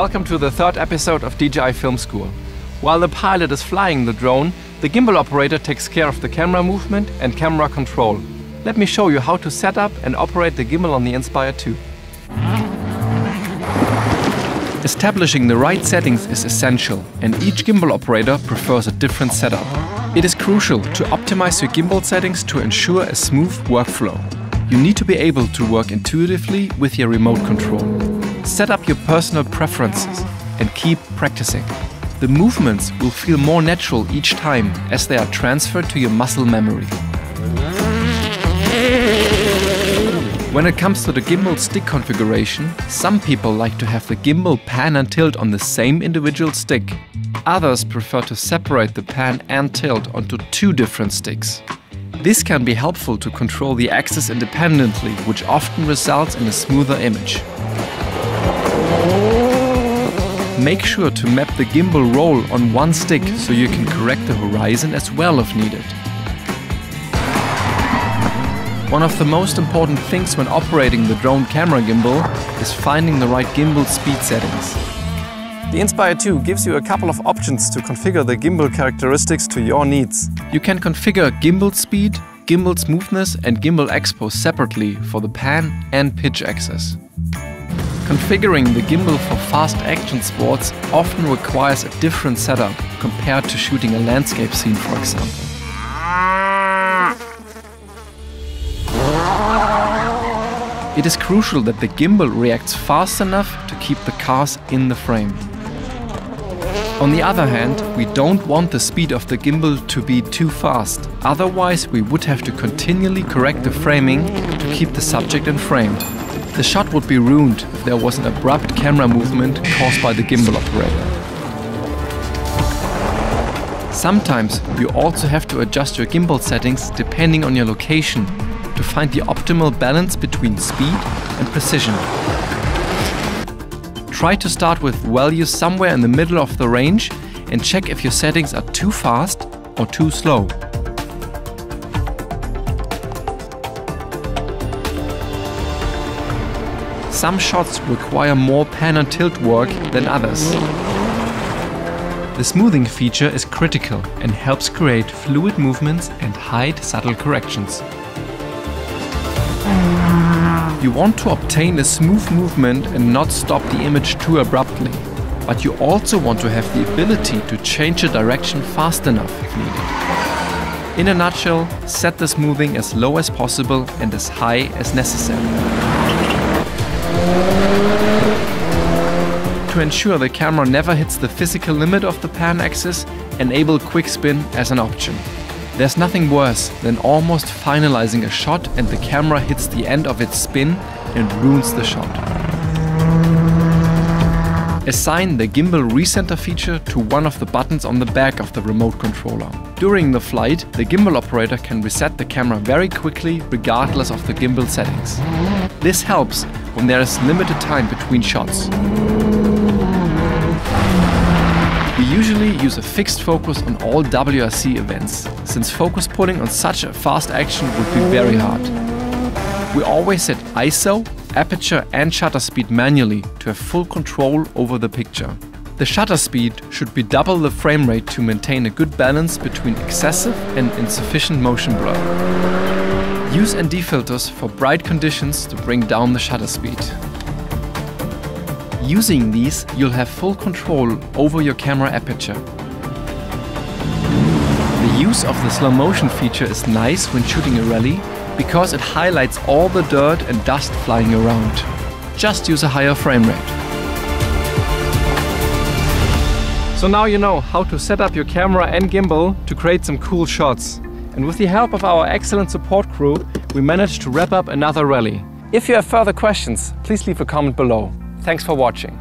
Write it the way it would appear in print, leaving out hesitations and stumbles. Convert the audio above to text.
welcome to the third episode of DJI Film School. While the pilot is flying the drone, the gimbal operator takes care of the camera movement and camera control. Let me show you how to set up and operate the gimbal on the Inspire 2. Establishing the right settings is essential, and each gimbal operator prefers a different setup. It is crucial to optimize your gimbal settings to ensure a smooth workflow. You need to be able to work intuitively with your remote control. Set up your personal preferences and keep practicing. The movements will feel more natural each time as they are transferred to your muscle memory. When it comes to the gimbal stick configuration, some people like to have the gimbal pan and tilt on the same individual stick. Others prefer to separate the pan and tilt onto two different sticks. This can be helpful to control the axis independently, which often results in a smoother image. Make sure to map the gimbal roll on one stick so you can correct the horizon as well if needed. One of the most important things when operating the drone camera gimbal is finding the right gimbal speed settings. The Inspire 2 gives you a couple of options to configure the gimbal characteristics to your needs. You can configure gimbal speed, gimbal smoothness and gimbal expo separately for the pan and pitch axis. Configuring the gimbal for fast action sports often requires a different setup compared to shooting a landscape scene, for example. It is crucial that the gimbal reacts fast enough to keep the cars in the frame. On the other hand, we don't want the speed of the gimbal to be too fast, otherwise we would have to continually correct the framing to keep the subject in frame. The shot would be ruined if there was an abrupt camera movement caused by the gimbal operator. Sometimes you also have to adjust your gimbal settings depending on your location to find the optimal balance between speed and precision. Try to start with values somewhere in the middle of the range and check if your settings are too fast or too slow. Some shots require more pan and tilt work than others. The smoothing feature is critical and helps create fluid movements and hide subtle corrections. You want to obtain a smooth movement and not stop the image too abruptly, but you also want to have the ability to change the direction fast enough if needed. In a nutshell, set the smoothing as low as possible and as high as necessary. To ensure the camera never hits the physical limit of the pan axis, enable quick spin as an option. There's nothing worse than almost finalizing a shot and the camera hits the end of its spin and ruins the shot. Assign the gimbal recenter feature to one of the buttons on the back of the remote controller. During the flight, the gimbal operator can reset the camera very quickly regardless of the gimbal settings. This helps when there is limited time between shots. We usually use a fixed focus on all WRC events, since focus pulling on such a fast action would be very hard. We always set ISO, aperture and shutter speed manually to have full control over the picture. The shutter speed should be double the frame rate to maintain a good balance between excessive and insufficient motion blur. Use ND filters for bright conditions to bring down the shutter speed. Using these, you'll have full control over your camera aperture. The use of the slow motion feature is nice when shooting a rally because it highlights all the dirt and dust flying around. Just use a higher frame rate. So now you know how to set up your camera and gimbal to create some cool shots. And with the help of our excellent support crew, we managed to wrap up another rally. If you have further questions, please leave a comment below. Thanks for watching.